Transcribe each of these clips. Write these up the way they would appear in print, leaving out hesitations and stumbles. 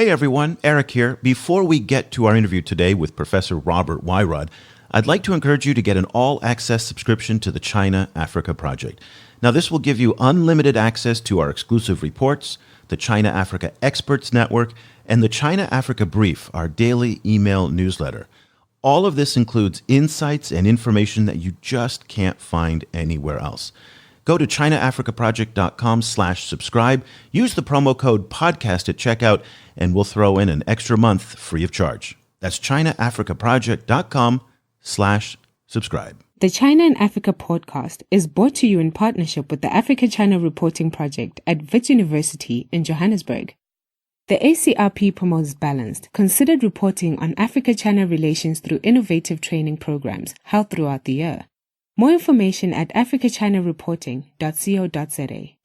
Hey everyone, Eric here. Before we get to our interview today with Professor Robert Wyrod, I'd like to encourage you to get an all-access subscription to the China Africa Project. Now, this will give you unlimited access to our exclusive reports, the China Africa Experts Network, and the China Africa Brief, our daily email newsletter. All of this includes insights and information that you just can't find anywhere else. Go to ChinaAfricaProject.com/subscribe, use the promo code podcast at checkout, and we'll throw in an extra month free of charge. That's ChinaAfricaProject.com/subscribe. The China and Africa podcast is brought to you in partnership with the Africa-China Reporting Project at Wits University in Johannesburg. The ACRP promotes balanced, considered reporting on Africa-China relations through innovative training programs held throughout the year. More information at africachinareporting.co.za.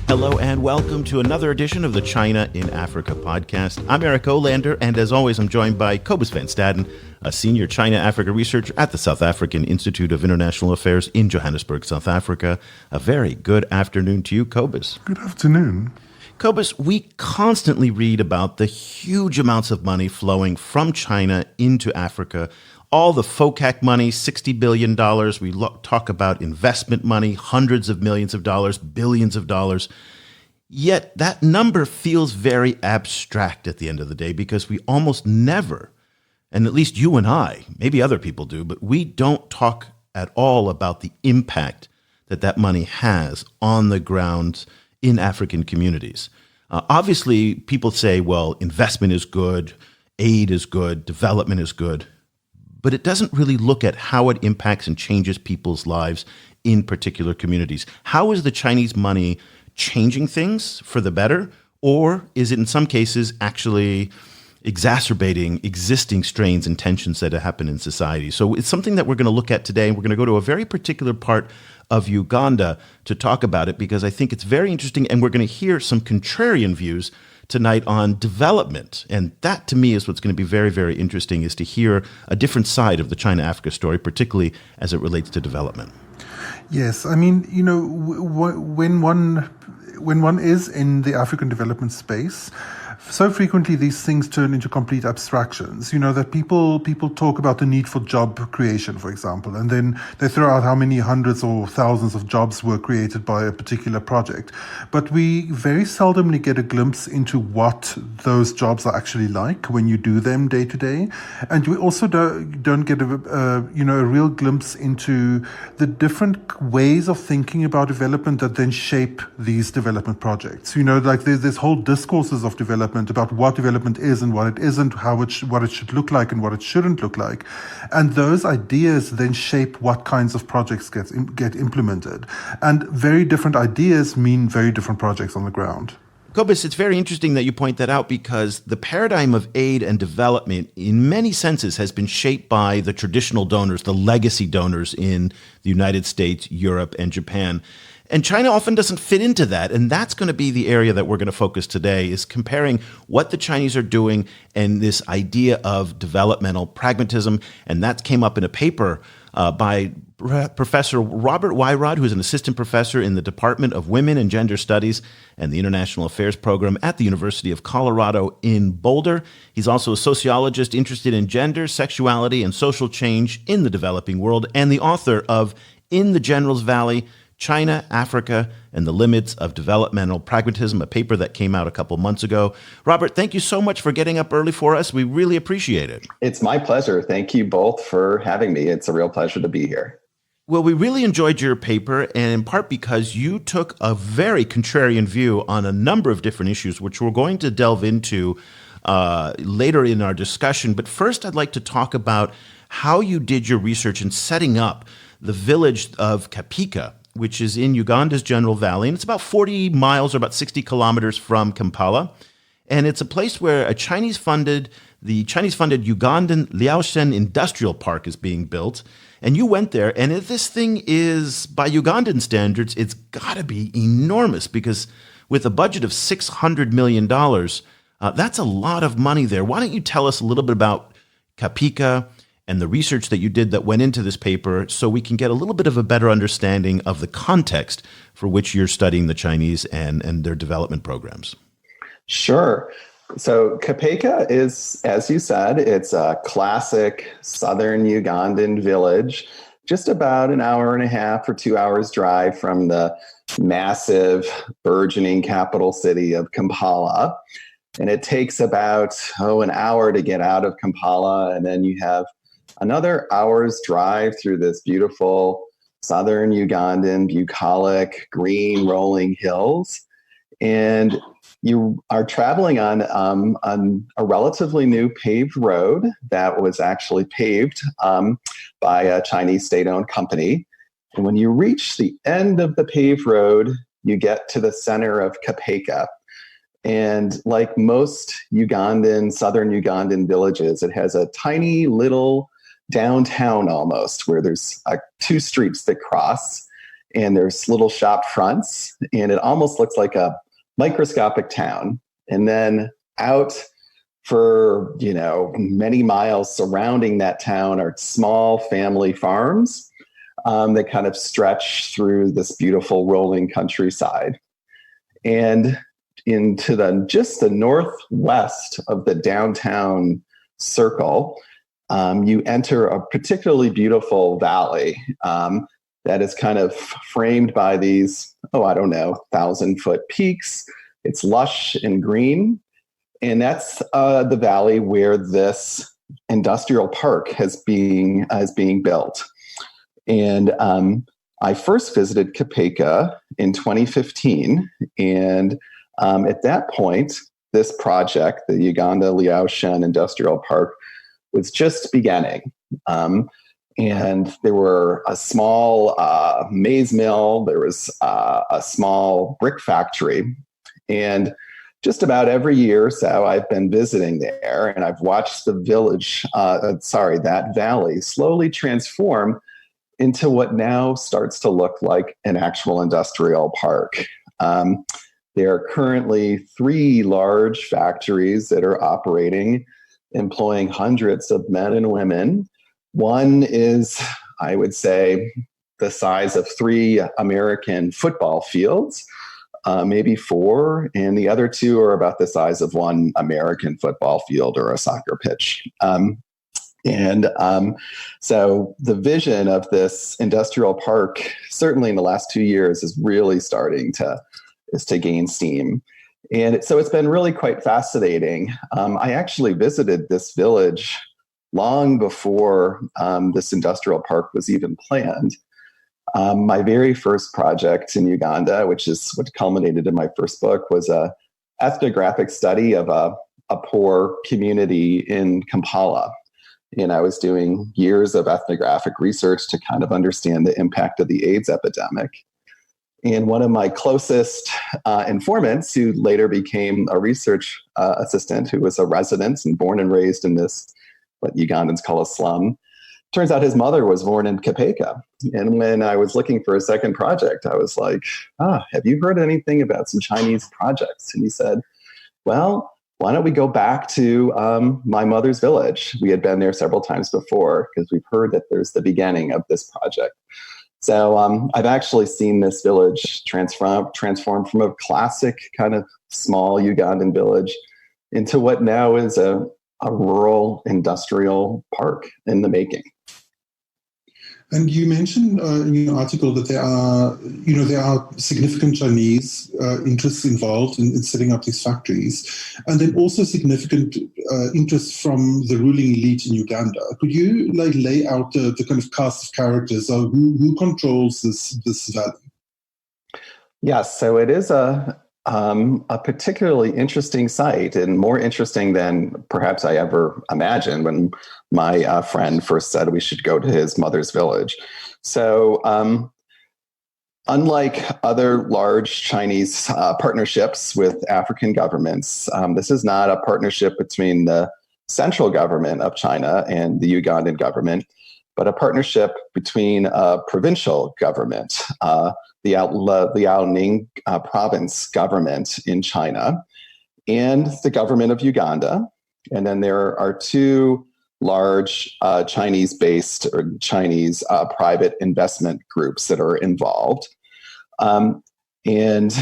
Hello and welcome to another edition of the China in Africa podcast. I'm Eric Olander, and as always, I'm joined by Cobus van Staden, a senior China-Africa researcher at the South African Institute of International Affairs in Johannesburg, South Africa. A very good afternoon to you, Cobus. Good afternoon. Cobus, we constantly read about the huge amounts of money flowing from China into Africa. All the FOCAC money, $60 billion. We talk about investment money, hundreds of millions of dollars, billions of dollars. Yet that number feels very abstract at the end of the day because we almost never, and at least you and I, maybe other people do, but we don't talk at all about the impact that that money has on the ground in African communities. Obviously, people say, well, investment is good, aid is good, development is good, but it doesn't really look at how it impacts and changes people's lives in particular communities. How is the Chinese money changing things for the better, or is it in some cases actually exacerbating existing strains and tensions that happen in society? So it's something that we're going to look at today, and we're going to go to a very particular part of Uganda to talk about it because I think it's very interesting, and we're going to hear some contrarian views tonight on development. And that, to me, is what's going to be very, very interesting, is to hear a different side of the China-Africa story, particularly as it relates to development. Yes, I mean, you know, when one is in the African development space, so frequently these things turn into complete abstractions. You know, that people talk about the need for job creation, for example, and then they throw out how many hundreds or thousands of jobs were created by a particular project. But we very seldomly get a glimpse into what those jobs are actually like when you do them day to day. And we also don't get a real glimpse into the different ways of thinking about development that then shape these development projects. You know, like there's whole discourses of development about what development is and what it isn't, what it should look like and what it shouldn't look like. And those ideas then shape what kinds of projects get implemented. And very different ideas mean very different projects on the ground. Cobus, it's very interesting that you point that out because the paradigm of aid and development in many senses has been shaped by the traditional donors, the legacy donors in the United States, Europe, and Japan. And China often doesn't fit into that. And that's going to be the area that we're going to focus today, is comparing what the Chinese are doing and this idea of developmental pragmatism. And that came up in a paper by Professor Robert Wyrod, who is an assistant professor in the Department of Women and Gender Studies and the International Affairs Program at the University of Colorado in Boulder. He's also a sociologist interested in gender, sexuality, and social change in the developing world, and the author of In the General's Valley, China, Africa, and the Limits of Developmental Pragmatism, a paper that came out a couple months ago. Robert, thank you so much for getting up early for us. We really appreciate it. It's my pleasure. Thank you both for having me. It's a real pleasure to be here. Well, we really enjoyed your paper, and in part because you took a very contrarian view on a number of different issues, which we're going to delve into later in our discussion. But first, I'd like to talk about how you did your research in setting up the village of Capua, which is in Uganda's General Valley, and it's about 40 miles or about 60 kilometers from Kampala. And it's a place where the Chinese-funded Ugandan Liaoshen Industrial Park is being built. And you went there, and this thing is, by Ugandan standards, it's got to be enormous because with a budget of $600 million, that's a lot of money there. Why don't you tell us a little bit about Capua and the research that you did that went into this paper so we can get a little bit of a better understanding of the context for which you're studying the Chinese and their development programs. Sure. So Kapeka is, as you said, it's a classic southern Ugandan village, just about an hour and a half or 2 hours drive from the massive burgeoning capital city of Kampala. And it takes about, an hour to get out of Kampala. And then you have another hour's drive through this beautiful southern Ugandan, bucolic, green rolling hills. And you are traveling on a relatively new paved road that was actually paved by a Chinese state-owned company. And when you reach the end of the paved road, you get to the center of Kapeka. And like most southern Ugandan villages, it has a tiny little downtown almost, where there's two streets that cross, and there's little shop fronts, and it almost looks like a microscopic town. And then out for, many miles surrounding that town are small family farms that kind of stretch through this beautiful rolling countryside. And into just the northwest of the downtown circle, you enter a particularly beautiful valley that is kind of framed by these, 1,000-foot peaks. It's lush and green. And that's the valley where this industrial park is being built. And I first visited Kapeka in 2015. And at that point, this project, the Uganda Liaoshen Industrial Park, was just beginning. And there were a small maize mill, there was a small brick factory. And just about every year or so, I've been visiting there, and I've watched the that valley slowly transform into what now starts to look like an actual industrial park. There are currently 3 large factories that are operating, employing hundreds of men and women. One is, I would say, the size of 3 American football fields, maybe 4, and the other 2 are about the size of 1 American football field or a soccer pitch. So the vision of this industrial park, certainly in the last 2 years, is really starting to gain steam. And so it's been really quite fascinating. I actually visited this village long before this industrial park was even planned. My very first project in Uganda, which is what culminated in my first book, was a ethnographic study of a poor community in Kampala. And I was doing years of ethnographic research to kind of understand the impact of the AIDS epidemic. And one of my closest informants, who later became a research assistant, who was a resident and born and raised in this, what Ugandans call a slum, turns out his mother was born in Kapeka. And when I was looking for a second project, I was like, have you heard anything about some Chinese projects? And he said, well, why don't we go back to my mother's village? We had been there several times before because we've heard that there's the beginning of this project. So I've actually seen this village transform from a classic kind of small Ugandan village into what now is a rural industrial park in the making. And you mentioned in your article that there are significant Chinese interests involved in setting up these factories, and then also significant interest from the ruling elite in Uganda. Could you lay out the kind of cast of characters of who controls this valley? Yes, so it is a particularly interesting site, and more interesting than perhaps I ever imagined when my friend first said we should go to his mother's village. So unlike other large Chinese partnerships with African governments, this is not a partnership between the central government of China and the Ugandan government, but a partnership between a provincial government, the Liaoning province government in China, and the government of Uganda. And then there are 2 large Chinese-based or Chinese private investment groups that are involved. And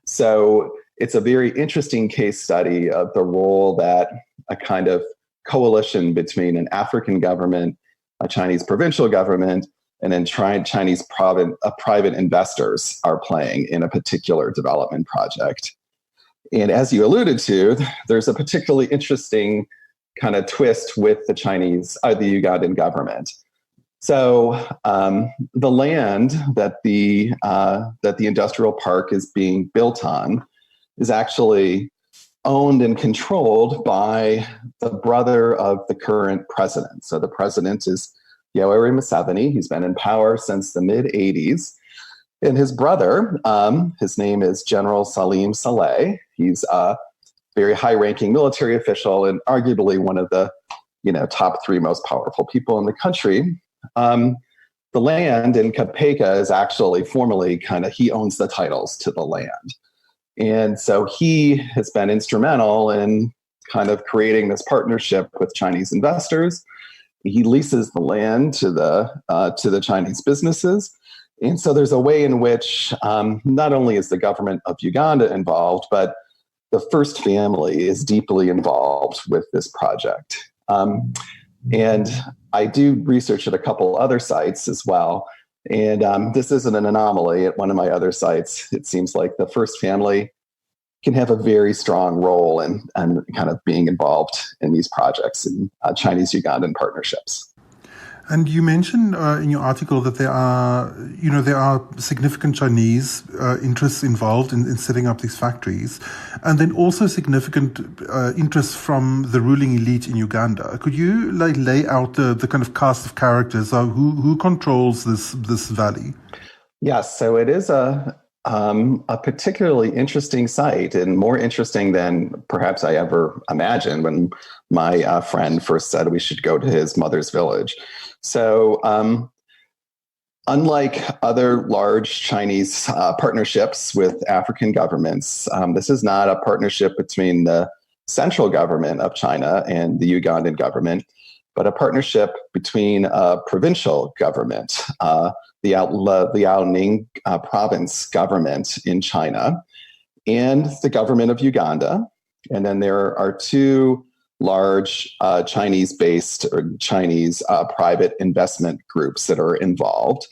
so it's a very interesting case study of the role that a kind of coalition between an African government, a Chinese provincial government, and then Chinese private investors are playing in a particular development project. And as you alluded to, there's a particularly interesting kind of twist with the Ugandan government. So the land that the industrial park is being built on is actually owned and controlled by the brother of the current president. So the president is Yoweri Museveni. He's been in power since the mid-'80s. And his brother, his name is General Salim Saleh. He's a very high-ranking military official and arguably one of the top three most powerful people in the country. The land in Capua is actually formally he owns the titles to the land. And so he has been instrumental in kind of creating this partnership with Chinese investors. He leases the land to the Chinese businesses. And so there's a way in which not only is the government of Uganda involved, but the first family is deeply involved with this project. And I do research at a couple other sites as well. And this isn't an anomaly. At one of my other sites, it seems like the first family can have a very strong role in kind of being involved in these projects and Chinese-Ugandan partnerships. And you mentioned in your article that there are significant Chinese interests involved in setting up these factories, and then also significant interests from the ruling elite in Uganda. Could you lay out the kind of cast of characters? Who controls this valley? Yes, so it is a particularly interesting site, and more interesting than perhaps I ever imagined when my friend first said we should go to his mother's village. So unlike other large Chinese partnerships with African governments, this is not a partnership between the central government of China and the Ugandan government, but a partnership between a provincial government, the Liaoning province government in China, and the government of Uganda. And then there are two large Chinese-based or Chinese private investment groups that are involved.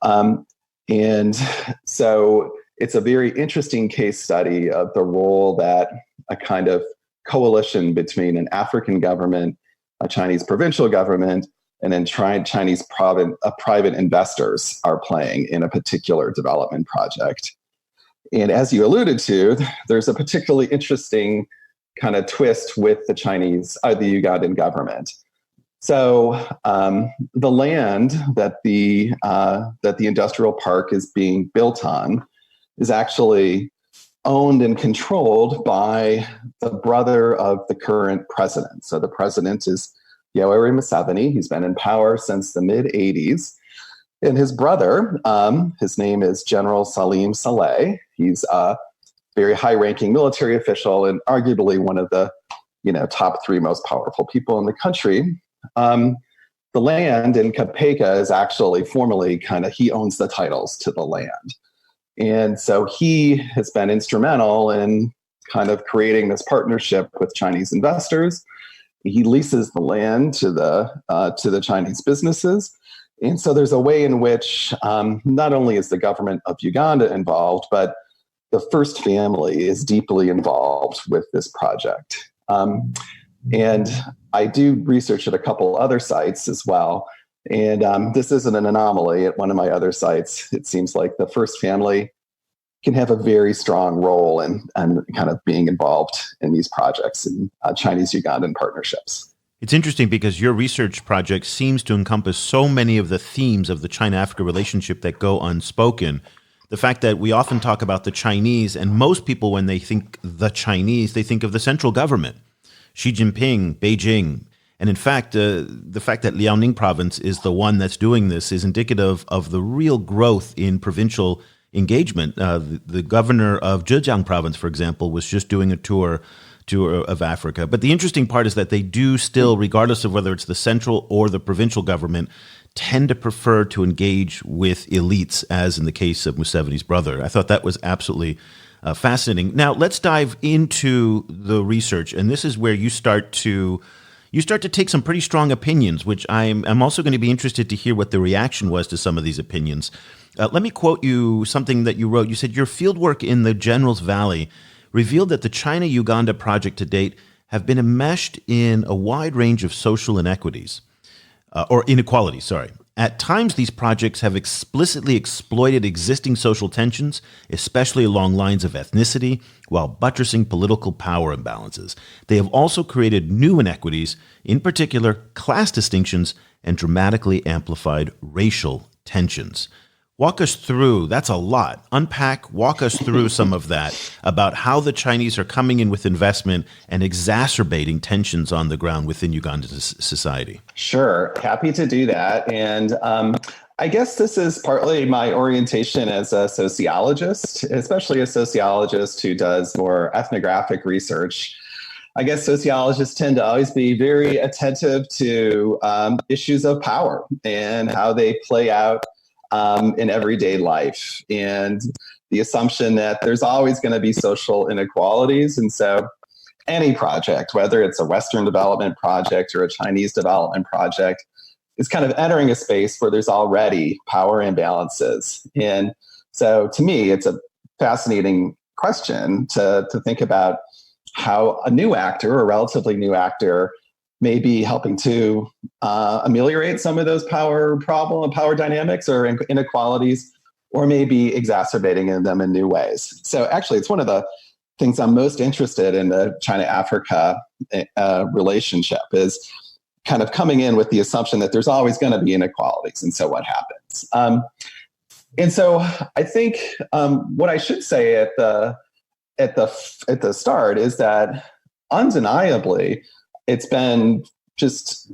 And so it's a very interesting case study of the role that a kind of coalition between an African government, a Chinese provincial government, and then Chinese private investors are playing in a particular development project. And as you alluded to, there's a particularly interesting kind of twist with the Ugandan government. So the land that the industrial park is being built on is actually owned and controlled by the brother of the current president. So the president is Yoweri Museveni. He's been in power since the mid-'80s. And his brother, his name is General Salim Saleh. He's a very high-ranking military official and arguably one of the top three most powerful people in the country. The land in Capua is actually formally he owns the titles to the land. And so he has been instrumental in kind of creating this partnership with Chinese investors. He leases the land to the Chinese businesses. And so there's a way in which not only is the government of Uganda involved, but the first family is deeply involved with this project. And I do research at a couple other sites as well. And this isn't an anomaly. At one of my other sites, it seems like the first family can have a very strong role in kind of being involved in these projects and Chinese-Ugandan partnerships. It's interesting because your research project seems to encompass so many of the themes of the China-Africa relationship that go unspoken. The fact that we often talk about the Chinese, and most people, when they think the Chinese, they think of the central government, Xi Jinping, Beijing. And in fact, the fact that Liaoning province is the one that's doing this is indicative of the real growth in provincial engagement. The governor of Zhejiang province, for example, was just doing a tour of Africa. But the interesting part is that they do still, regardless of whether it's the central or the provincial government, tend to prefer to engage with elites, as in the case of Museveni's brother. I thought that was absolutely fascinating. Now, let's dive into the research, and this is where you start to take some pretty strong opinions, which I'm also going to be interested to hear what the reaction was to some of these opinions. Let me quote you something that you wrote. You said, your fieldwork in the General's Valley revealed that the China-Uganda project to date have been enmeshed in a wide range of social inequities, or inequalities, sorry. At times, these projects have explicitly exploited existing social tensions, especially along lines of ethnicity, while buttressing political power imbalances. They have also created new inequities, in particular class distinctions and dramatically amplified racial tensions. Walk us through, that's a lot. Walk us through some of that about how the Chinese are coming in with investment and exacerbating tensions on the ground within Ugandan society. Sure, happy to do that. And I guess this is partly my orientation as a sociologist, especially a sociologist who does more ethnographic research. I guess sociologists tend to always be very attentive to issues of power and how they play out in everyday life, and the assumption that there's always going to be social inequalities. And so any project, whether it's a Western development project or a Chinese development project, is kind of entering a space where there's already power imbalances. And so to me, it's a fascinating question to think about how a new actor, a relatively new actor, may be helping to ameliorate some of those power dynamics or inequalities, or maybe exacerbating them in new ways. So actually, it's one of the things I'm most interested in the China-Africa relationship, is kind of coming in with the assumption that there's always going to be inequalities. And so what happens? And so I think what I should say at the start is that undeniably, it's been just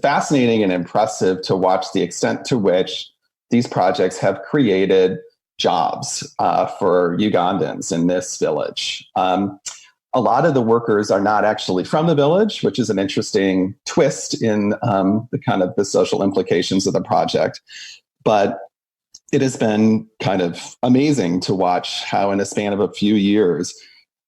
fascinating and impressive to watch the extent to which these projects have created jobs for Ugandans in this village. A lot of the workers are not actually from the village, which is an interesting twist in the kind of the social implications of the project. But it has been kind of amazing to watch how in a span of a few years,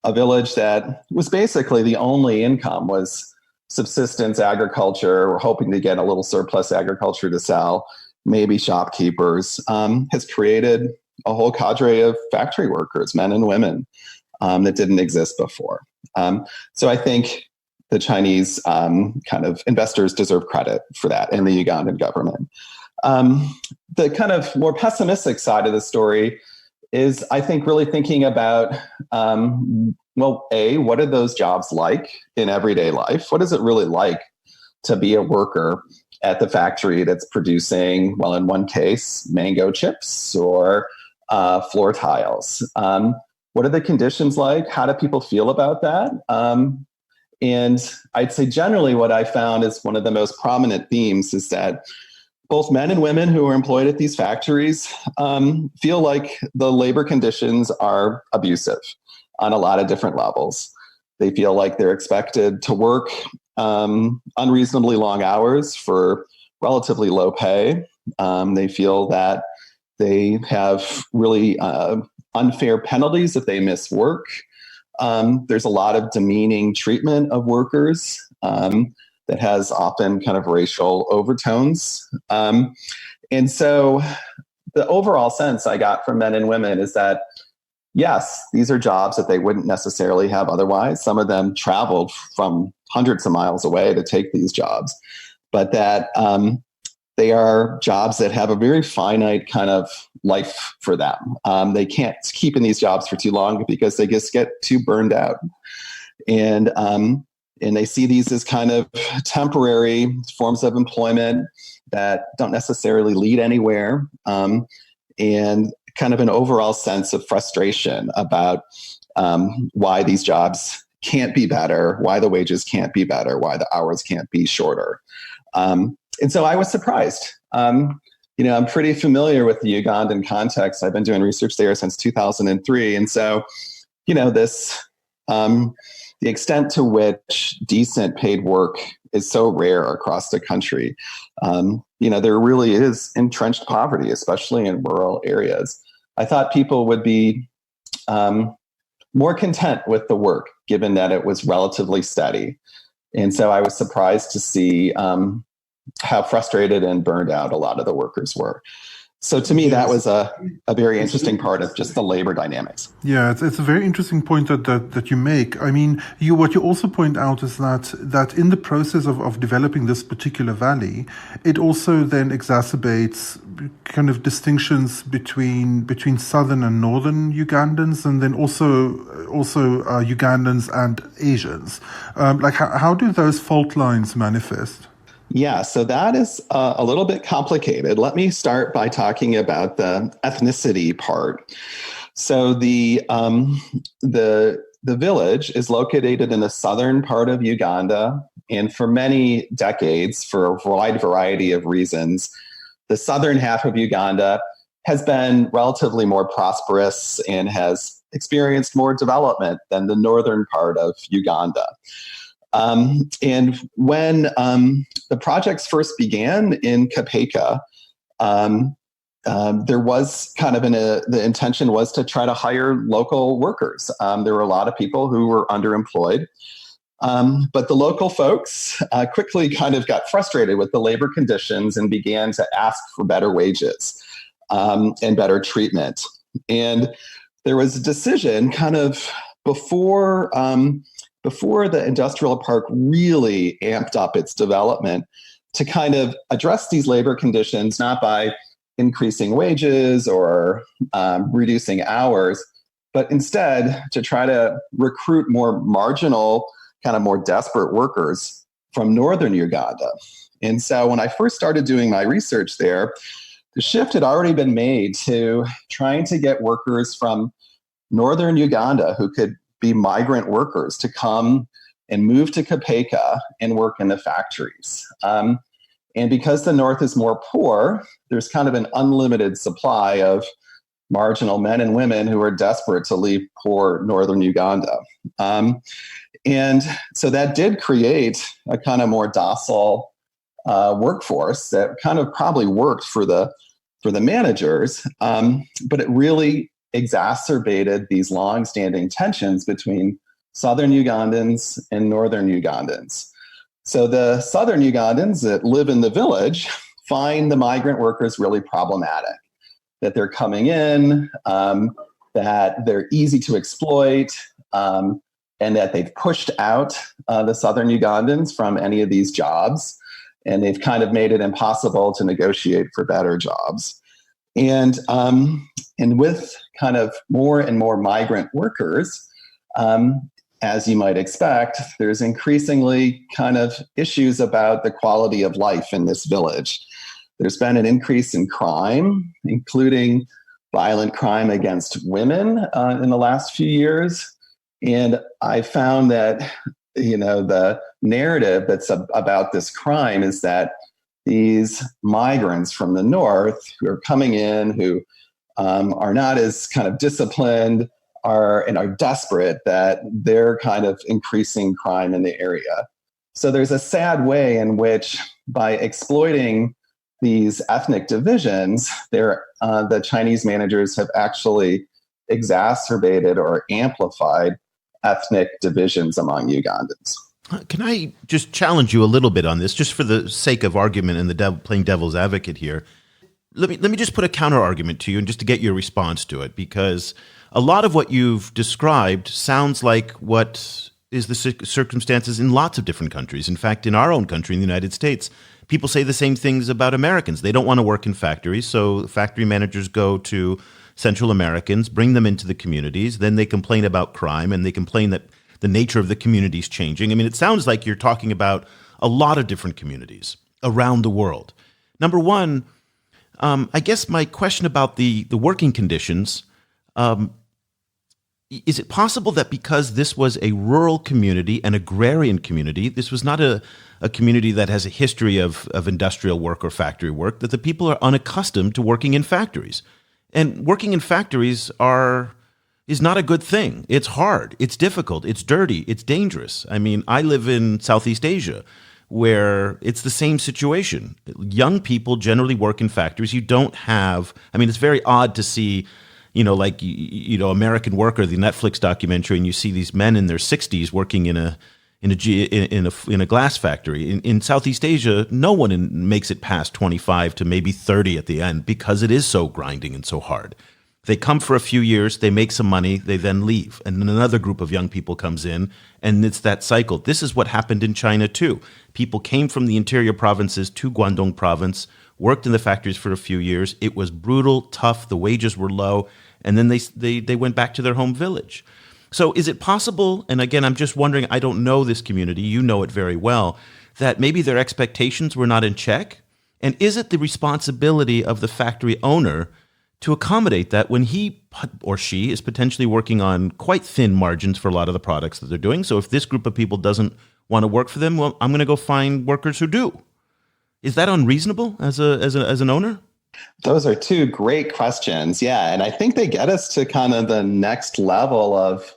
a village that was basically the only income was subsistence agriculture. We're hoping to get a little surplus agriculture to sell, maybe shopkeepers, has created a whole cadre of factory workers, men and women, that didn't exist before. So I think the Chinese kind of investors deserve credit for that, and the Ugandan government. The kind of more pessimistic side of the story is, I think, really thinking about, what are those jobs like in everyday life? What is it really like to be a worker at the factory that's producing, well, in one case, mango chips or floor tiles? What are the conditions like? How do people feel about that? And I'd say generally what I found is one of the most prominent themes is that both men and women who are employed at these factories feel like the labor conditions are abusive on a lot of different levels. They feel like they're expected to work unreasonably long hours for relatively low pay. They feel that they have really unfair penalties if they miss work. There's a lot of demeaning treatment of workers that has often kind of racial overtones. And so the overall sense I got from men and women is that, yes, these are jobs that they wouldn't necessarily have otherwise. Some of them traveled from hundreds of miles away to take these jobs, but that they are jobs that have a very finite kind of life for them. They can't keep in these jobs for too long because they just get too burned out. And they see these as kind of temporary forms of employment that don't necessarily lead anywhere, and kind of an overall sense of frustration about why these jobs can't be better, why the wages can't be better, why the hours can't be shorter. And so I was surprised. I'm pretty familiar with the Ugandan context. I've been doing research there since 2003. And so, this The extent to which decent paid work is so rare across the country. There really is entrenched poverty, especially in rural areas. I thought people would be more content with the work, given that it was relatively steady. And so I was surprised to see how frustrated and burned out a lot of the workers were. So to me, that was a very interesting part of just the labor dynamics. Yeah, it's a very interesting point that you make. I mean, what you also point out is that in the process of developing this particular valley, it also then exacerbates kind of distinctions between southern and northern Ugandans, and then also Ugandans and Asians. How do those fault lines manifest? Yeah, so that is a little bit complicated. Let me start by talking about the ethnicity part. So the village is located in the southern part of Uganda, and for many decades, for a wide variety of reasons, the southern half of Uganda has been relatively more prosperous and has experienced more development than the northern part of Uganda. And when the projects first began in Capua, there was kind of the intention was to try to hire local workers. There were a lot of people who were underemployed. But the local folks quickly kind of got frustrated with the labor conditions and began to ask for better wages and better treatment. And there was a decision kind of before the industrial park really amped up its development to kind of address these labor conditions, not by increasing wages or reducing hours, but instead to try to recruit more marginal, kind of more desperate workers from northern Uganda. And so when I first started doing my research there, the shift had already been made to trying to get workers from northern Uganda who could be migrant workers to come and move to Capua and work in the factories. And because the north is more poor, there's kind of an unlimited supply of marginal men and women who are desperate to leave poor northern Uganda. And so that did create a kind of more docile workforce that kind of probably worked for the managers, but it really exacerbated these long-standing tensions between southern Ugandans and northern Ugandans. So the southern Ugandans that live in the village find the migrant workers really problematic, that they're coming in, that they're easy to exploit, and that they've pushed out the southern Ugandans from any of these jobs, and they've kind of made it impossible to negotiate for better jobs. And with kind of more and more migrant workers, as you might expect, there's increasingly kind of issues about the quality of life in this village. There's been an increase in crime, including violent crime against women in the last few years. And I found that, the narrative that's about this crime is that these migrants from the north who are coming in, who are not as kind of disciplined, are desperate, that they're kind of increasing crime in the area. So there's a sad way in which, by exploiting these ethnic divisions, the Chinese managers have actually exacerbated or amplified ethnic divisions among Ugandans. Can I just challenge you a little bit on this, just for the sake of argument and playing devil's advocate here? Let me just put a counter argument to you, and just to get your response to it, because a lot of what you've described sounds like what is the circumstances in lots of different countries. In fact, in our own country, in the United States, people say the same things about Americans. They don't want to work in factories, so factory managers go to Central Americans, bring them into the communities, then they complain about crime, and they complain that the nature of the community is changing. I mean, it sounds like you're talking about a lot of different communities around the world. Number one, I guess my question about the working conditions, is it possible that because this was a rural community, an agrarian community, this was not a community that has a history of industrial work or factory work, that the people are unaccustomed to working in factories? And working in factories is not a good thing. It's hard, it's difficult, it's dirty, it's dangerous. I mean, I live in Southeast Asia where it's the same situation. Young people generally work in factories. You don't have, I mean, it's very odd to see, like, American Worker, the Netflix documentary, and you see these men in their 60s working in a glass factory. In Southeast Asia, no one makes it past 25 to maybe 30 at the end because it is so grinding and so hard. They come for a few years, they make some money, they then leave. And then another group of young people comes in, and it's that cycle. This is what happened in China, too. People came from the interior provinces to Guangdong province, worked in the factories for a few years. It was brutal, tough, the wages were low, and then they went back to their home village. So is it possible, and again, I'm just wondering, I don't know this community, you know it very well, that maybe their expectations were not in check? And is it the responsibility of the factory owner to accommodate that when he or she is potentially working on quite thin margins for a lot of the products that they're doing? So if this group of people doesn't want to work for them, well, I'm going to go find workers who do. Is that unreasonable as an owner? Those are two great questions. Yeah. And I think they get us to kind of the next level of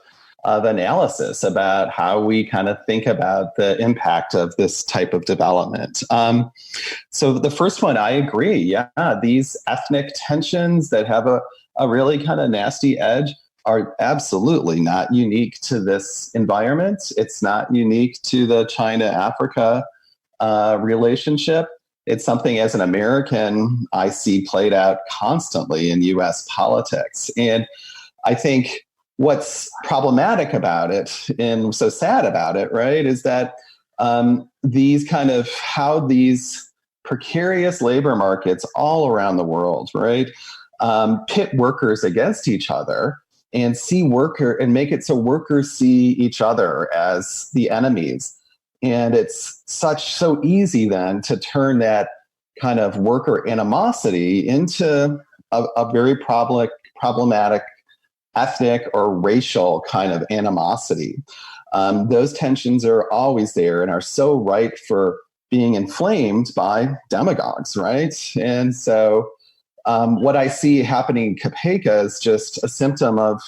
analysis about how we kind of think about the impact of this type of development. So the first one, I agree. Yeah, these ethnic tensions that have a really kind of nasty edge are absolutely not unique to this environment. It's not unique to the China-Africa relationship. It's something, as an American, I see played out constantly in U.S. politics. And I think what's problematic about it and so sad about it, right, is that these kind of how these precarious labor markets all around the world, right, pit workers against each other and make it so workers see each other as the enemies. And it's so easy then to turn that kind of worker animosity into a very problematic ethnic or racial kind of animosity. Those tensions are always there and are so ripe for being inflamed by demagogues, right? And so what I see happening in Capua is just a symptom of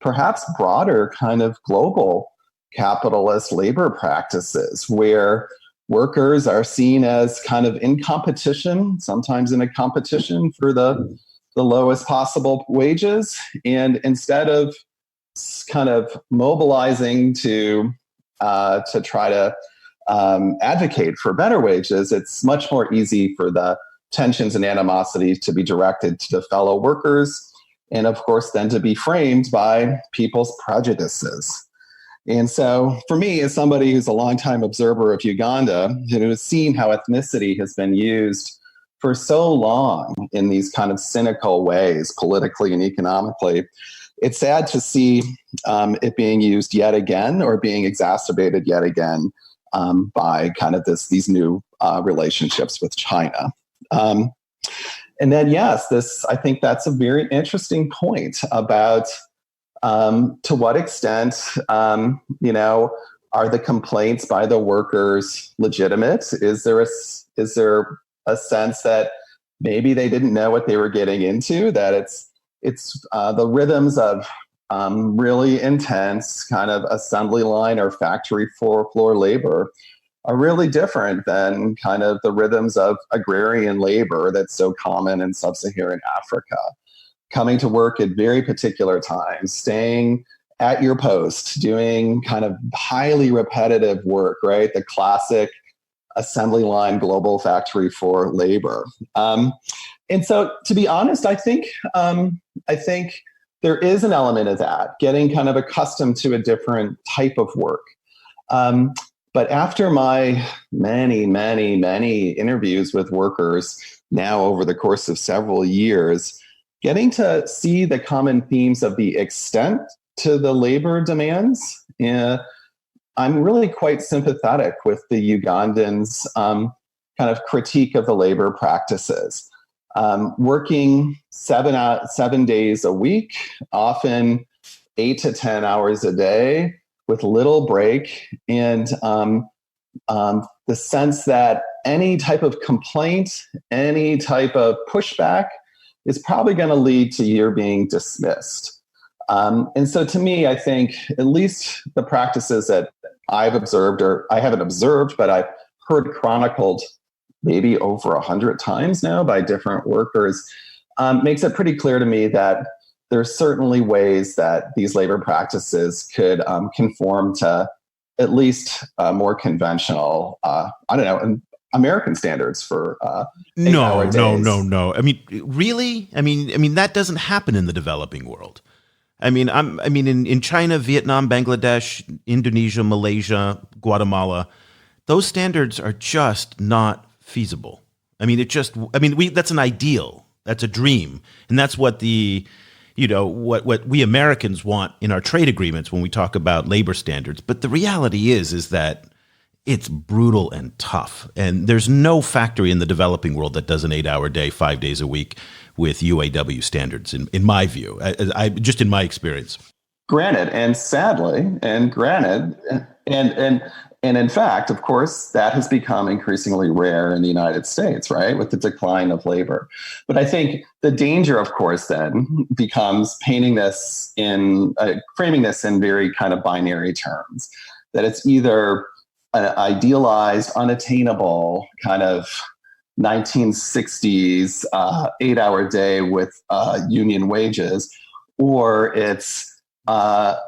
perhaps broader kind of global capitalist labor practices where workers are seen as kind of in competition, sometimes in a competition for the lowest possible wages. And instead of kind of mobilizing to try to advocate for better wages, it's much more easy for the tensions and animosities to be directed to the fellow workers, and of course then to be framed by people's prejudices. And so for me, as somebody who's a longtime observer of Uganda and who has seen how ethnicity has been used for so long in these kind of cynical ways, politically and economically, it's sad to see it being used yet again or being exacerbated yet again by kind of these new relationships with China. And then, yes, I think that's a very interesting point about to what extent, are the complaints by the workers legitimate? Is there a sense that maybe they didn't know what they were getting into, that it's the rhythms of really intense kind of assembly line or factory floor labor are really different than kind of the rhythms of agrarian labor that's so common in sub-Saharan Africa. Coming to work at very particular times, staying at your post, doing kind of highly repetitive work, right? The classic assembly line global factory for labor. And so, to be honest, I think there is an element of that, getting kind of accustomed to a different type of work. But after my many, many, many interviews with workers now over the course of several years, getting to see the common themes of the extent to the labor demands, I'm really quite sympathetic with the Ugandans' kind of critique of the labor practices. Working 7 days a week, often 8 to 10 hours a day, with little break, and the sense that any type of complaint, any type of pushback is probably going to lead to your being dismissed. And so to me, I think at least the practices that I've observed, or I haven't observed, but I've heard chronicled maybe over 100 times now by different workers, makes it pretty clear to me that there's certainly ways that these labor practices could conform to at least more conventional, American standards for No. days. I mean, really? I mean that doesn't happen in the developing world. In China, Vietnam, Bangladesh, Indonesia, Malaysia, Guatemala, those standards are just not feasible. That's an ideal, that's a dream, and that's what what we Americans want in our trade agreements when we talk about labor standards. But the reality is that it's brutal and tough, and there's no factory in the developing world that does an 8-hour day, 5 days a week with UAW standards, in my view, just in my experience. Granted, and sadly, and in fact, of course, that has become increasingly rare in the United States, right, with the decline of labor. But I think the danger, of course, then becomes framing this in very kind of binary terms, that it's either an idealized, unattainable kind of 1960s 8-hour day with union wages, or it's a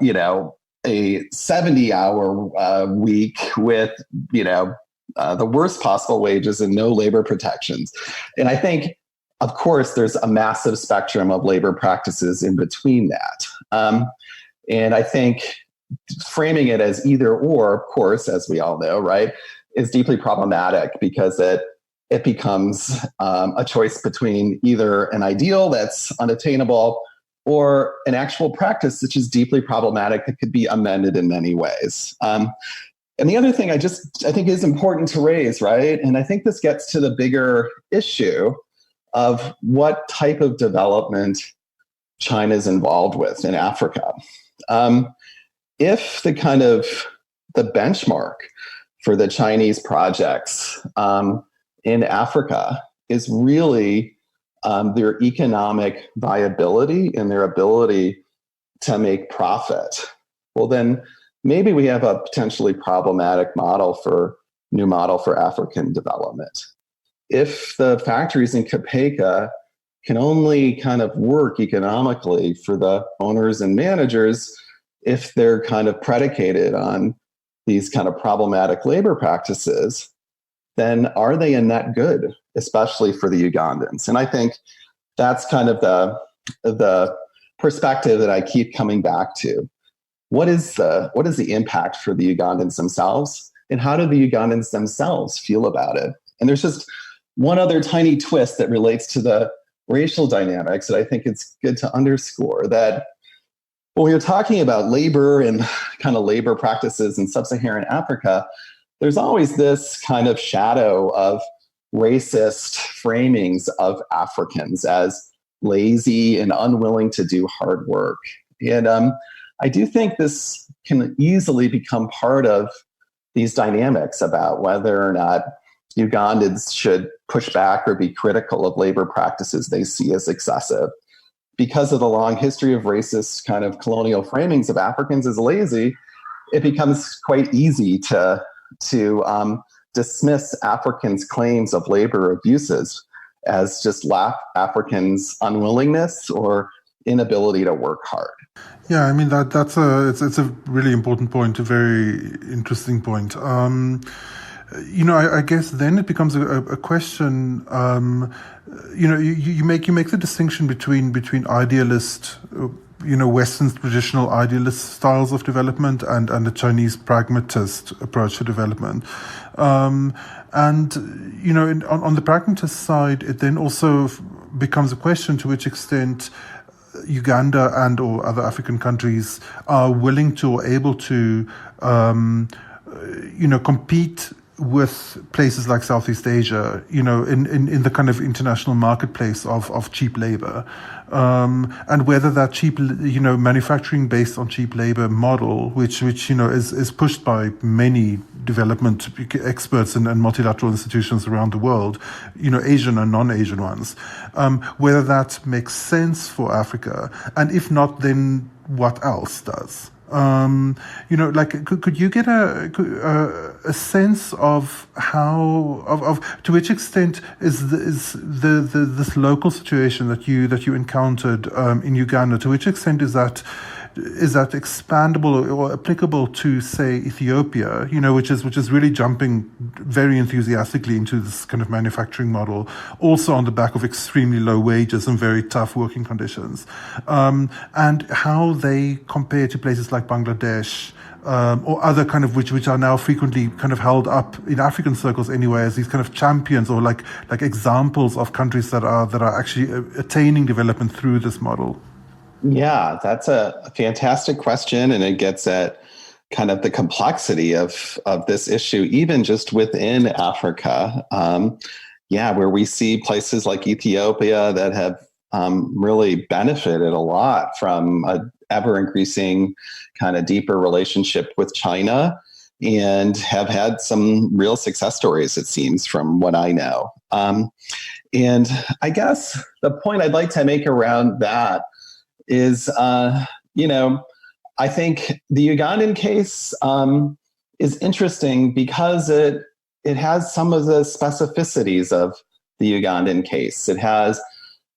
70-hour week with the worst possible wages and no labor protections. And I think, of course, there's a massive spectrum of labor practices in between that. And I think framing it as either or, of course, as we all know, right, is deeply problematic, because it becomes a choice between either an ideal that's unattainable or an actual practice which is deeply problematic that could be amended in many ways. And the other thing I think is important to raise, right, and I think this gets to the bigger issue of what type of development China is involved with in Africa. If the benchmark for the Chinese projects in Africa is really their economic viability and their ability to make profit, well, then maybe we have a potentially problematic new model for African development. If the factories in Capua can only kind of work economically for the owners and managers, if they're kind of predicated on these kind of problematic labor practices, then are they a net good, especially for the Ugandans? And I think that's kind of the perspective that I keep coming back to. What is the impact for the Ugandans themselves, and how do the Ugandans themselves feel about it? And there's just one other tiny twist that relates to the racial dynamics that I think it's good to underscore, that when you're talking about labor and kind of labor practices in sub-Saharan Africa, there's always this kind of shadow of racist framings of Africans as lazy and unwilling to do hard work. And I do think this can easily become part of these dynamics about whether or not Ugandans should push back or be critical of labor practices they see as excessive. Because of the long history of racist kind of colonial framings of Africans as lazy, it becomes quite easy to dismiss Africans' claims of labor abuses as just Africans' unwillingness or inability to work hard. Yeah, I mean that's a really important point, a very interesting point. I guess then it becomes a question. You make the distinction between idealist, Western traditional idealist styles of development and the Chinese pragmatist approach to development. On the pragmatist side, it then also becomes a question to which extent Uganda and or other African countries are willing to or able to, compete with places like Southeast Asia, in the kind of international marketplace of cheap labor, and whether that cheap, manufacturing based on cheap labor model, which is pushed by many development experts and multilateral institutions around the world, Asian and non-Asian ones, whether that makes sense for Africa, and if not, then what else does? Could you get a sense of how to which extent is this local situation that you encountered in Uganda, to which extent is that expandable or applicable to, say, Ethiopia, which is really jumping very enthusiastically into this kind of manufacturing model, also on the back of extremely low wages and very tough working conditions, and how they compare to places like Bangladesh, or other kind of which are now frequently kind of held up in African circles anyway as these kind of champions or like examples of countries that are actually attaining development through this model. Yeah, that's a fantastic question, and it gets at kind of the complexity of this issue, even just within Africa. Where we see places like Ethiopia that have really benefited a lot from a ever-increasing kind of deeper relationship with China, and have had some real success stories, it seems, from what I know. And I guess the point I'd like to make around that is, I think the Ugandan case is interesting because it has some of the specificities of the Ugandan case. It has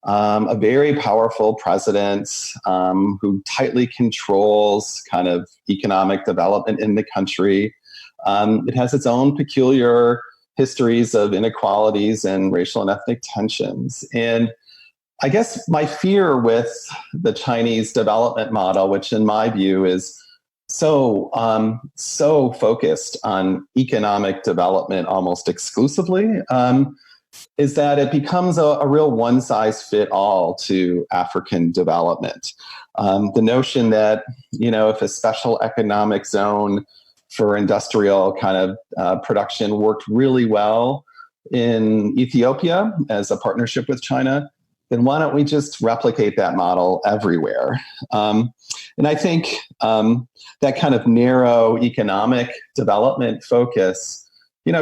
a very powerful president who tightly controls kind of economic development in the country. It has its own peculiar histories of inequalities and racial and ethnic tensions. And I guess my fear with the Chinese development model, which in my view is so focused on economic development almost exclusively, is that it becomes a real one-size-fit-all to African development. The notion that, if a special economic zone for industrial kind of production worked really well in Ethiopia as a partnership with China, then why don't we just replicate that model everywhere? And I think that kind of narrow economic development focus,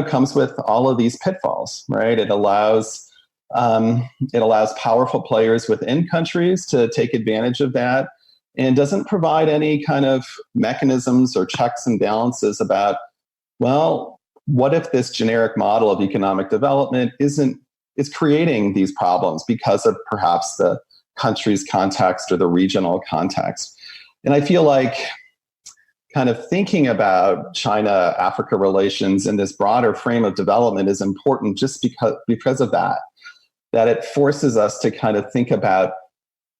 comes with all of these pitfalls, right? It allows powerful players within countries to take advantage of that, and doesn't provide any kind of mechanisms or checks and balances about, well, what if this generic model of economic development is creating these problems because of perhaps the country's context or the regional context. And I feel like kind of thinking about China-Africa relations in this broader frame of development is important just because of that it forces us to kind of think about,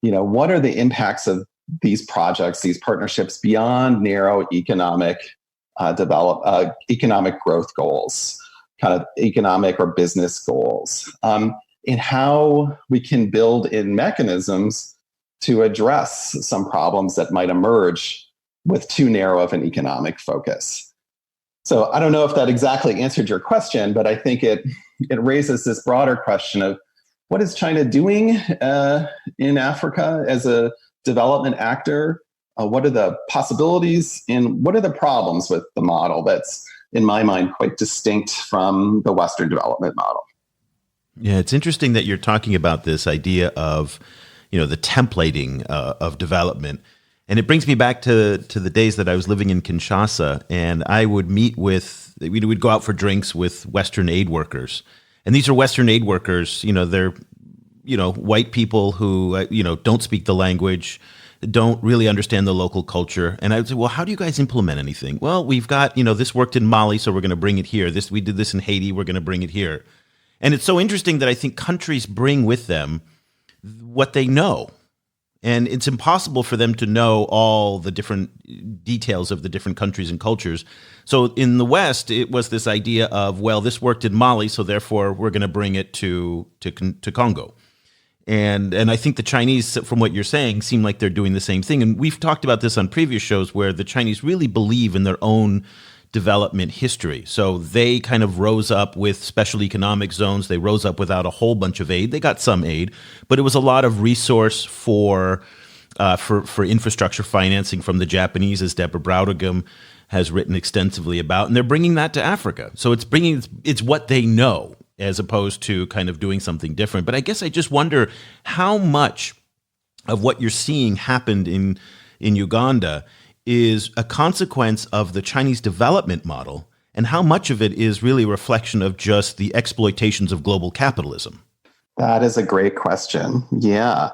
what are the impacts of these projects, these partnerships beyond narrow economic growth goals, kind of economic or business goals, and how we can build in mechanisms to address some problems that might emerge with too narrow of an economic focus. So I don't know if that exactly answered your question, but I think it raises this broader question of what is China doing in Africa as a development actor? What are the possibilities and what are the problems with the model that's, in my mind, quite distinct from the Western development model? Yeah, it's interesting that you're talking about this idea of, the templating of development. And it brings me back to the days that I was living in Kinshasa, and I would we'd go out for drinks with Western aid workers. And these are Western aid workers, they're, white people who, don't speak the language, don't really understand the local culture. And I would say, well, how do you guys implement anything? Well, we've got, this worked in Mali, so we're going to bring it here. We did this in Haiti, we're going to bring it here. And it's so interesting that I think countries bring with them what they know. And it's impossible for them to know all the different details of the different countries and cultures. So in the West, it was this idea of, well, this worked in Mali, so therefore we're going to bring it to Congo. And I think the Chinese, from what you're saying, seem like they're doing the same thing. And we've talked about this on previous shows where the Chinese really believe in their own development history. So they kind of rose up with special economic zones. They rose up without a whole bunch of aid. They got some aid, but it was a lot of resource for infrastructure financing from the Japanese, as Deborah Browdegum has written extensively about, and they're bringing that to Africa. So it's what they know as opposed to kind of doing something different. But I guess I just wonder how much of what you're seeing happened in Uganda is a consequence of the Chinese development model, and how much of it is really a reflection of just the exploitations of global capitalism? That is a great question. Yeah.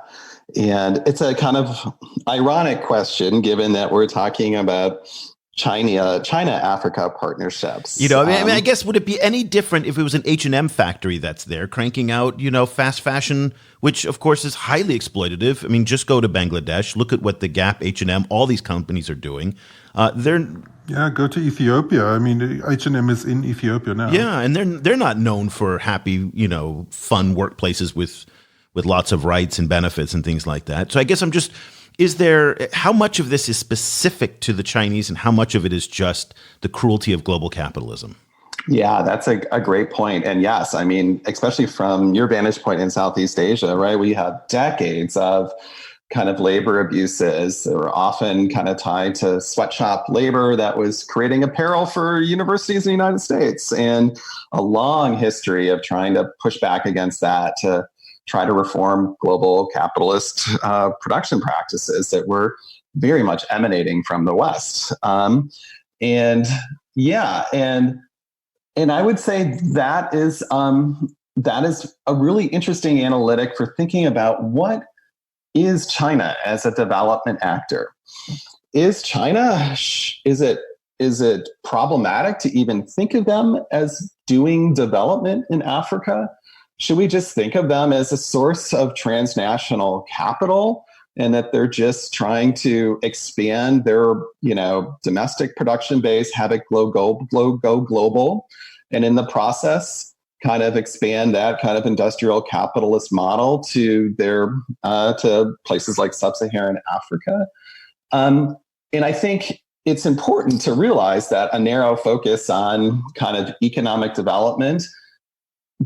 And it's a kind of ironic question, given that we're talking about China-Africa partnerships. I guess, would it be any different if it was an H&M factory that's there cranking out, fast fashion, which of course is highly exploitative? I mean, just go to Bangladesh, look at what the Gap, H&M, all these companies are doing. Go to Ethiopia. I mean, H&M is in Ethiopia now. Yeah, and they're not known for happy, fun workplaces with lots of rights and benefits and things like that. So I guess how much of this is specific to the Chinese and how much of it is just the cruelty of global capitalism? Yeah, that's a great point. And yes, I mean, especially from your vantage point in Southeast Asia, right? We have decades of kind of labor abuses that were often kind of tied to sweatshop labor that was creating apparel for universities in the United States, and a long history of trying to push back against that to try to reform global capitalist production practices that were very much emanating from the West. And I would say that is a really interesting analytic for thinking about what is China as a development actor. Is China, is it problematic to even think of them as doing development in Africa? Should we just think of them as a source of transnational capital, and that they're just trying to expand their, domestic production base, have it go global, and in the process, kind of expand that kind of industrial capitalist model to their to places like sub-Saharan Africa? And I think it's important to realize that a narrow focus on kind of economic development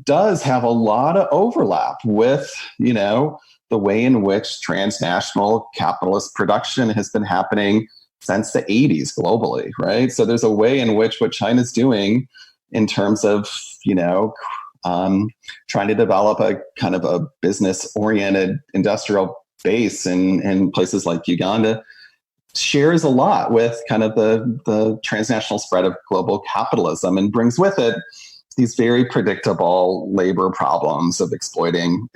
does have a lot of overlap with, the way in which transnational capitalist production has been happening since the 80s globally, right? So there's a way in which what China's doing in terms of, trying to develop a kind of a business-oriented industrial base in places like Uganda shares a lot with kind of the transnational spread of global capitalism, and brings with it these very predictable labor problems of exploiting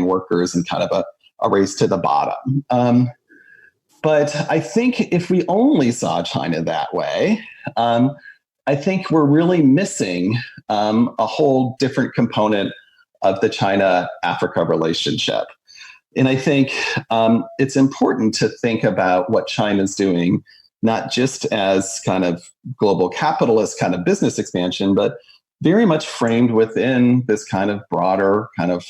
workers and kind of a race to the bottom. But I think if we only saw China that way, I think we're really missing a whole different component of the China-Africa relationship. And I think it's important to think about what China's doing, not just as kind of global capitalist kind of business expansion, but very much framed within this kind of broader kind of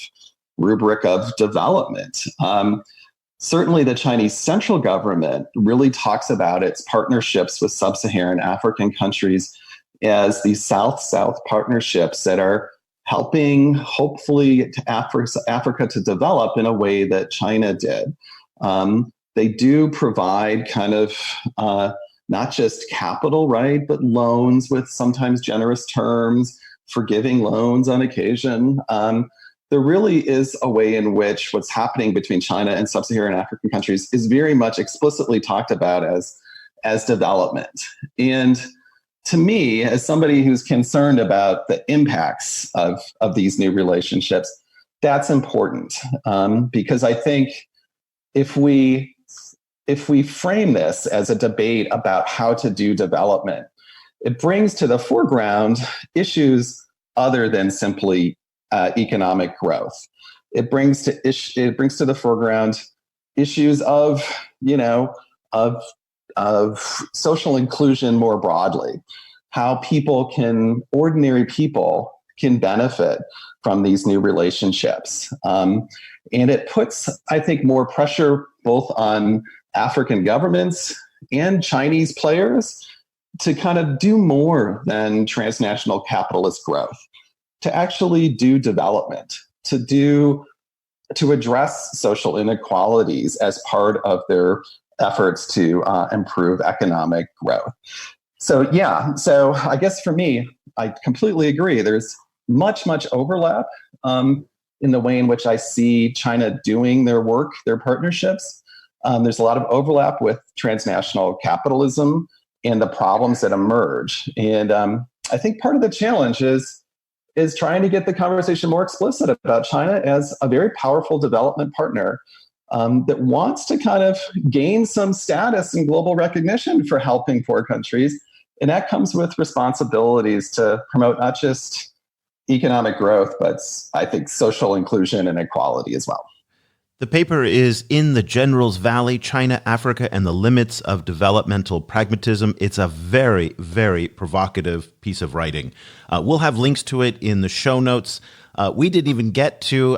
rubric of development. Certainly, the Chinese central government really talks about its partnerships with sub-Saharan African countries as these South-South partnerships that are helping, hopefully, Africa to develop in a way that China did. They do provide kind of not just capital, right, but loans with sometimes generous terms, forgiving loans on occasion. There really is a way in which what's happening between China and sub-Saharan African countries is very much explicitly talked about as development. And to me, as somebody who's concerned about the impacts of these new relationships, that's important, because I think if we frame this as a debate about how to do development, it brings to the foreground issues other than simply economic growth. It brings to the foreground issues of social inclusion more broadly, how ordinary people can benefit from these new relationships. And it puts, I think, more pressure both on African governments and Chinese players to kind of do more than transnational capitalist growth, to actually do development, to address social inequalities as part of their efforts to improve economic growth. So I guess for me, I completely agree. There's much overlap in the way in which I see China doing their work, their partnerships. There's a lot of overlap with transnational capitalism and the problems that emerge. And I think part of the challenge is trying to get the conversation more explicit about China as a very powerful development partner that wants to kind of gain some status and global recognition for helping poor countries. And that comes with responsibilities to promote not just economic growth, but I think social inclusion and equality as well. The paper is In the General's Valley, China, Africa, and the Limits of Developmental Pragmatism. It's a very, very provocative piece of writing. We'll have links to it in the show notes. We didn't even get to,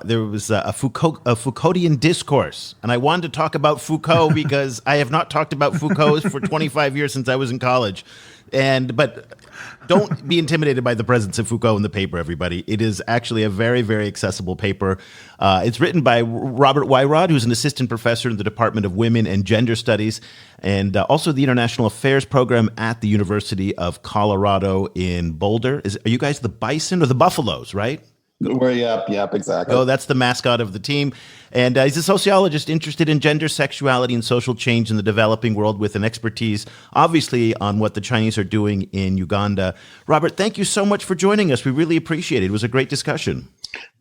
there was a Foucauldian discourse, and I wanted to talk about Foucault because I have not talked about Foucault for 25 years since I was in college. But don't be intimidated by the presence of Foucault in the paper, everybody. It is actually a very, very accessible paper. It's written by Robert Wyrod, who's an assistant professor in the Department of Women and Gender Studies, and also the International Affairs Program at the University of Colorado in Boulder. Are you guys the Bison or the Buffaloes, right? Yep, exactly. Oh, that's the mascot of the team. And he's a sociologist interested in gender, sexuality, and social change in the developing world with an expertise, obviously, on what the Chinese are doing in Uganda. Robert, thank you so much for joining us. We really appreciate it. It was a great discussion.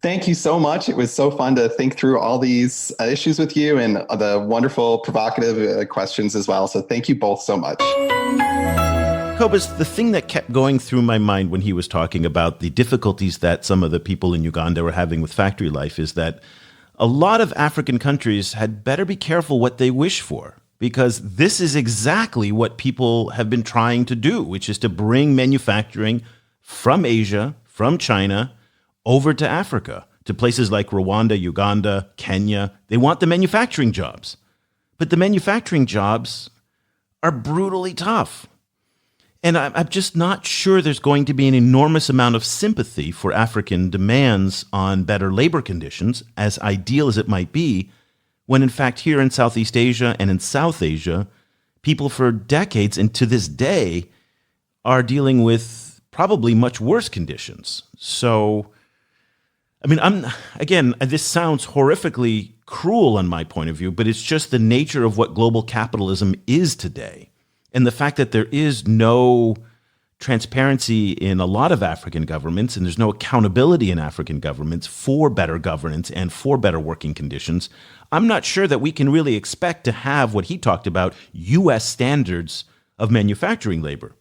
Thank you so much. It was so fun to think through all these issues with you and the wonderful, provocative questions as well. So thank you both so much. Cobus, the thing that kept going through my mind when he was talking about the difficulties that some of the people in Uganda were having with factory life is that a lot of African countries had better be careful what they wish for, because this is exactly what people have been trying to do, which is to bring manufacturing from Asia, from China, over to Africa, to places like Rwanda, Uganda, Kenya. They want the manufacturing jobs. But the manufacturing jobs are brutally tough. And I'm just not sure there's going to be an enormous amount of sympathy for African demands on better labor conditions, as ideal as it might be, when in fact here in Southeast Asia and in South Asia, people for decades and to this day are dealing with probably much worse conditions. So, I mean, this sounds horrifically cruel on my point of view, but it's just the nature of what global capitalism is today. And the fact that there is no transparency in a lot of African governments, and there's no accountability in African governments for better governance and for better working conditions, I'm not sure that we can really expect to have what he talked about, U.S. standards of manufacturing labor.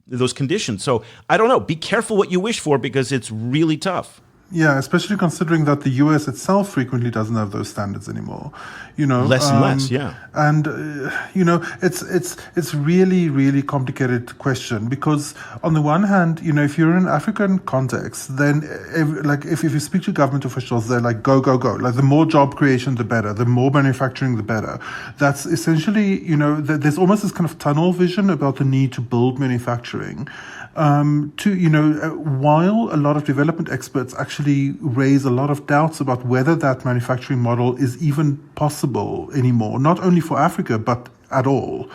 Those conditions. So I don't know. Be careful what you wish for, because it's really tough. Yeah, especially considering that the U.S. itself frequently doesn't have those standards anymore. Less and less, yeah. And it's really, really complicated question, because on the one hand, if you're in an African context, then if you speak to government officials, they're like, go. Like, the more job creation, the better. The more manufacturing, the better. That's essentially, there's almost this kind of tunnel vision about the need to build manufacturing. While a lot of development experts actually raise a lot of doubts about whether that manufacturing model is even possible anymore, not only for Africa, but at all,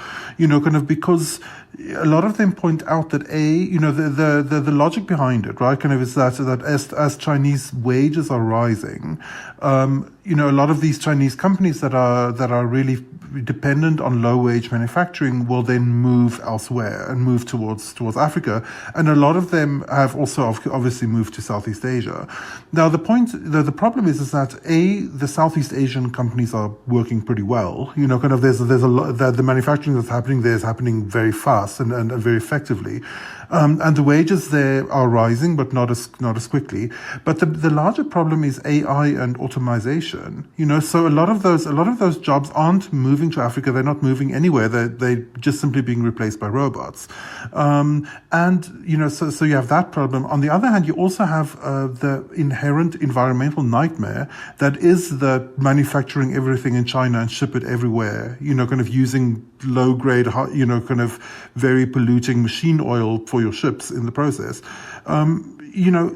because a lot of them point out that the logic behind it, right, is that as Chinese wages are rising, a lot of these Chinese companies that are really dependent on low wage manufacturing will then move elsewhere and move towards Africa, and a lot of them have also obviously moved to Southeast Asia. Now the problem is that the Southeast Asian companies are working pretty well. There's a lot the manufacturing that's happening there is happening very fast and very effectively. And the wages there are rising, but not as quickly. But the larger problem is AI and automation. So a lot of those jobs aren't moving to Africa. They're not moving anywhere. They're just simply being replaced by robots. So you have that problem. On the other hand, you also have the inherent environmental nightmare that is the manufacturing everything in China and ship it everywhere. Using low grade, kind of very polluting machine oil for your ships in the process.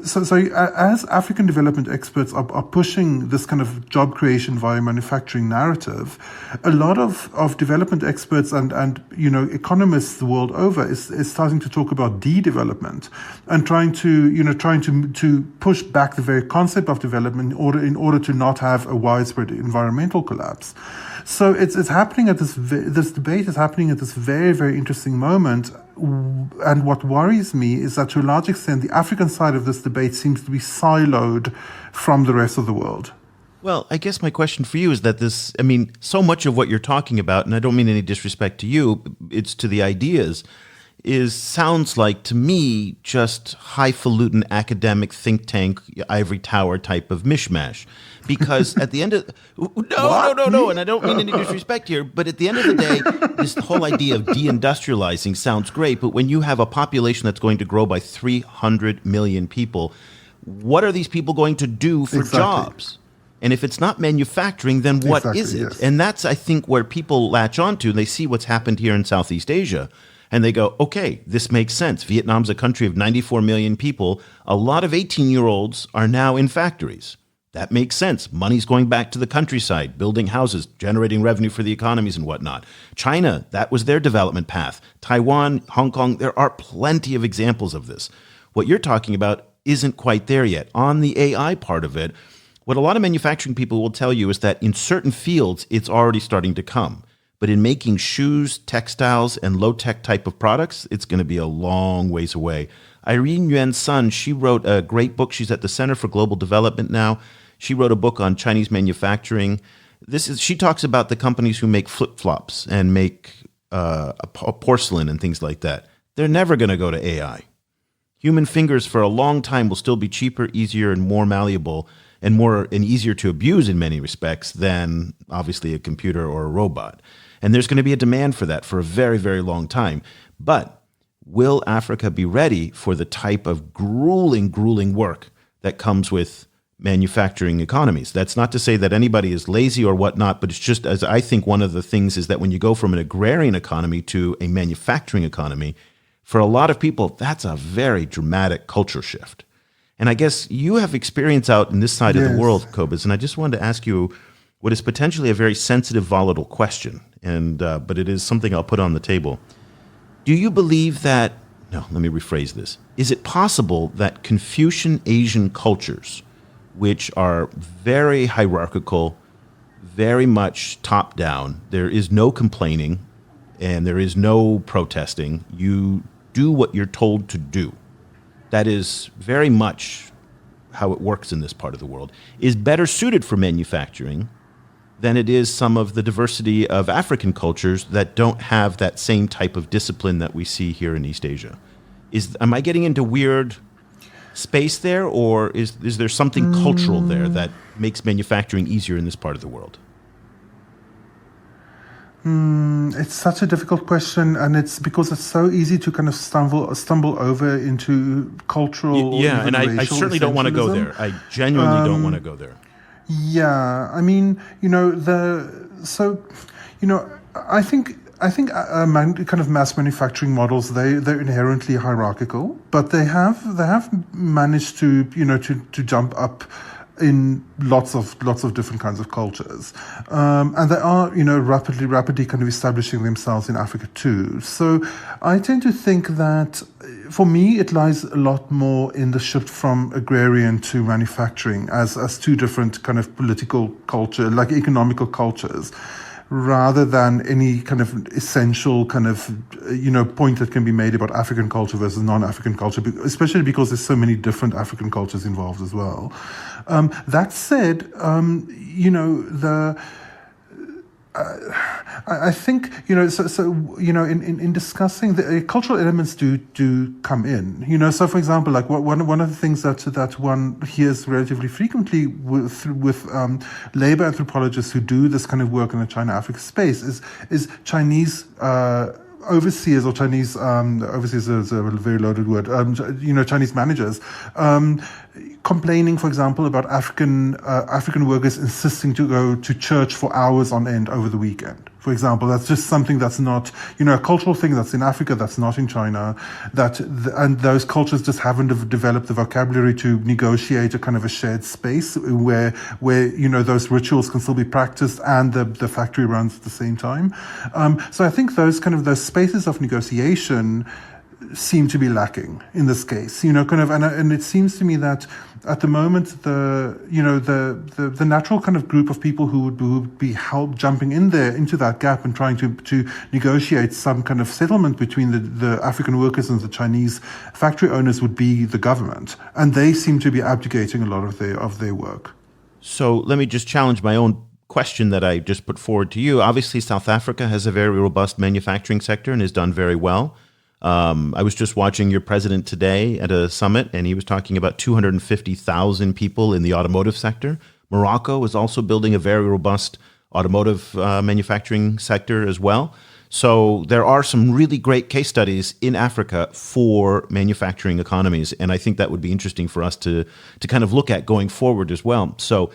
So as African development experts are pushing this kind of job creation via manufacturing narrative, a lot of development experts and economists the world over is starting to talk about de-development and trying to push back the very concept of development in order to not have a widespread environmental collapse. So it's happening at this debate is happening at this very, very interesting moment. And what worries me is that to a large extent, the African side of this debate seems to be siloed from the rest of the world. Well, I guess my question for you is that so much of what you're talking about, and I don't mean any disrespect to you, it's to the ideas, sounds like to me just highfalutin academic think tank, ivory tower type of mishmash. Because at the end of no, and I don't mean any disrespect here, but at the end of the day, this whole idea of deindustrializing sounds great, but when you have a population that's going to grow by 300 million people, what are these people going to do for jobs? And if it's not manufacturing, then what is it? Yes. And that's, I think, where people latch onto, and they see what's happened here in Southeast Asia. And they go, okay, this makes sense. Vietnam's a country of 94 million people. A lot of 18-year-olds are now in factories. That makes sense. Money's going back to the countryside, building houses, generating revenue for the economies and whatnot. China, that was their development path. Taiwan, Hong Kong, there are plenty of examples of this. What you're talking about isn't quite there yet. On the AI part of it, what a lot of manufacturing people will tell you is that in certain fields, it's already starting to come. But in making shoes, textiles, and low-tech type of products, it's going to be a long ways away. Irene Yuan's son, she wrote a great book. She's at the Center for Global Development now. She wrote a book on Chinese manufacturing. She talks about the companies who make flip-flops and make porcelain and things like that. They're never going to go to AI. Human fingers for a long time will still be cheaper, easier, and more malleable and easier to abuse in many respects than obviously a computer or a robot. And there's going to be a demand for that for a very, very long time. But will Africa be ready for the type of grueling work that comes with manufacturing economies? That's not to say that anybody is lazy or whatnot, but it's just, as I think one of the things is that when you go from an agrarian economy to a manufacturing economy, for a lot of people, that's a very dramatic culture shift. And I guess you have experience out in this side of the world, Cobus, and I just wanted to ask you what is potentially a very sensitive, volatile question, but it is something I'll put on the table. Do you believe that, no, let me rephrase this. Is it possible that Confucian Asian cultures, which are very hierarchical, very much top-down, there is no complaining and there is no protesting, you do what you're told to do, that is very much how it works in this part of the world, is better suited for manufacturing than it is some of the diversity of African cultures that don't have that same type of discipline that we see here in East Asia? Am I getting into weird space there, or is there something cultural there that makes manufacturing easier in this part of the world? It's such a difficult question, and it's because it's so easy to kind of stumble over into cultural. Yeah, and I certainly don't want to go there. I genuinely don't want to go there. Yeah, I mean, I think kind of mass manufacturing models, they're inherently hierarchical, but they have managed to jump up in lots of different kinds of cultures, and they are rapidly kind of establishing themselves in Africa too. So I tend to think that for me it lies a lot more in the shift from agrarian to manufacturing as two different kind of political culture, like economical cultures, rather than any kind of essential kind of point that can be made about African culture versus non-African culture, especially because there's so many different African cultures involved as well. That said, I think in discussing the cultural elements do come in. So for example, like one of the things that one hears relatively frequently with labor anthropologists who do this kind of work in the China-Africa space is Chinese overseers, or Chinese overseers is a very loaded word. Chinese managers complaining, for example, about African workers insisting to go to church for hours on end over the weekend, For example, that's just something that's not, a cultural thing that's in Africa, that's not in China, and those cultures just haven't developed the vocabulary to negotiate a kind of a shared space where those rituals can still be practiced and the factory runs at the same time. So I think those spaces of negotiation seem to be lacking in this case, and it seems to me that at the moment the natural kind of group of people who would be jumping in there into that gap and trying to negotiate some kind of settlement between the African workers and the Chinese factory owners would be the government, and they seem to be abdicating a lot of their work. So let me just challenge my own question that I just put forward to you. Obviously, South Africa has a very robust manufacturing sector and has done very well. I was just watching your president today at a summit, and he was talking about 250,000 people in the automotive sector. Morocco is also building a very robust automotive manufacturing sector as well. So there are some really great case studies in Africa for manufacturing economies, and I think that would be interesting for us to kind of look at going forward as well. So,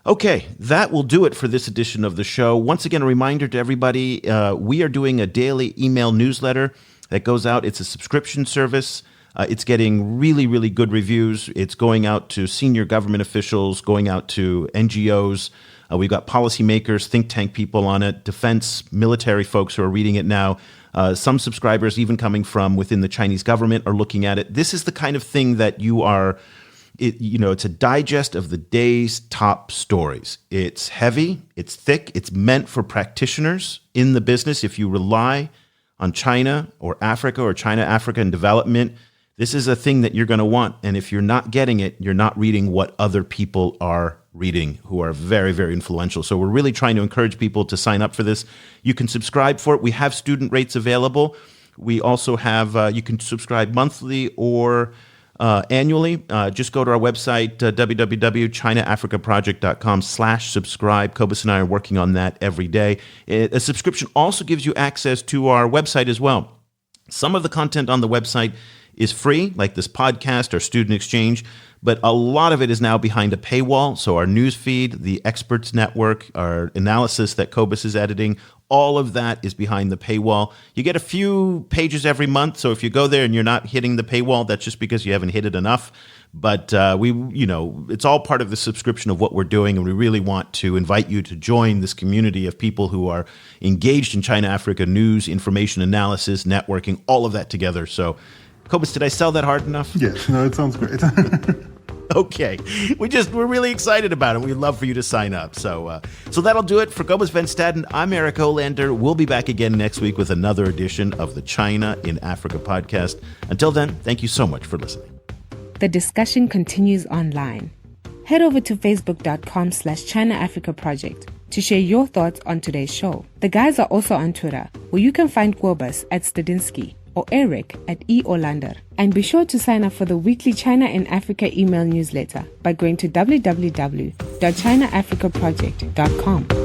okay, that will do it for this edition of the show. Once again, a reminder to everybody, we are doing a daily email newsletter that goes out. It's a subscription service. It's getting really, really good reviews. It's going out to senior government officials, going out to NGOs. We've got policymakers, think tank people on it, defense, military folks who are reading it now. Some subscribers, even coming from within the Chinese government, are looking at it. This is the kind of thing that it's a digest of the day's top stories. It's heavy, it's thick, it's meant for practitioners in the business. If you rely on China or Africa or China, Africa and development, this is a thing that you're going to want. And if you're not getting it, you're not reading what other people are reading who are very, very influential. So we're really trying to encourage people to sign up for this. You can subscribe for it. We have student rates available. We also have, you can subscribe monthly or annually. Just go to our website, www.chinaafricaproject.com/subscribe. Cobus and I are working on that every day. A subscription also gives you access to our website as well. Some of the content on the website is free, like this podcast or student exchange, but a lot of it is now behind a paywall. So our news feed, the experts network, our analysis that Cobus is editing, all of that is behind the paywall. You get a few pages every month. So if you go there and you're not hitting the paywall, that's just because you haven't hit it enough. But it's all part of the subscription of what we're doing. And we really want to invite you to join this community of people who are engaged in China-Africa news, information analysis, networking, all of that together. So Cobus, did I sell that hard enough? Yes, no, it sounds great. Okay. We're really excited about it. We'd love for you to sign up. So that'll do it. For Cobus Van Staden, I'm Eric Olander. We'll be back again next week with another edition of the China in Africa podcast. Until then, thank you so much for listening. The discussion continues online. Head over to facebook.com/China Africa Project to share your thoughts on today's show. The guys are also on Twitter, where you can find Cobus at Stadinsky or Eric at E. Olander. And be sure to sign up for the weekly China in Africa email newsletter by going to www.chinaafricaproject.com.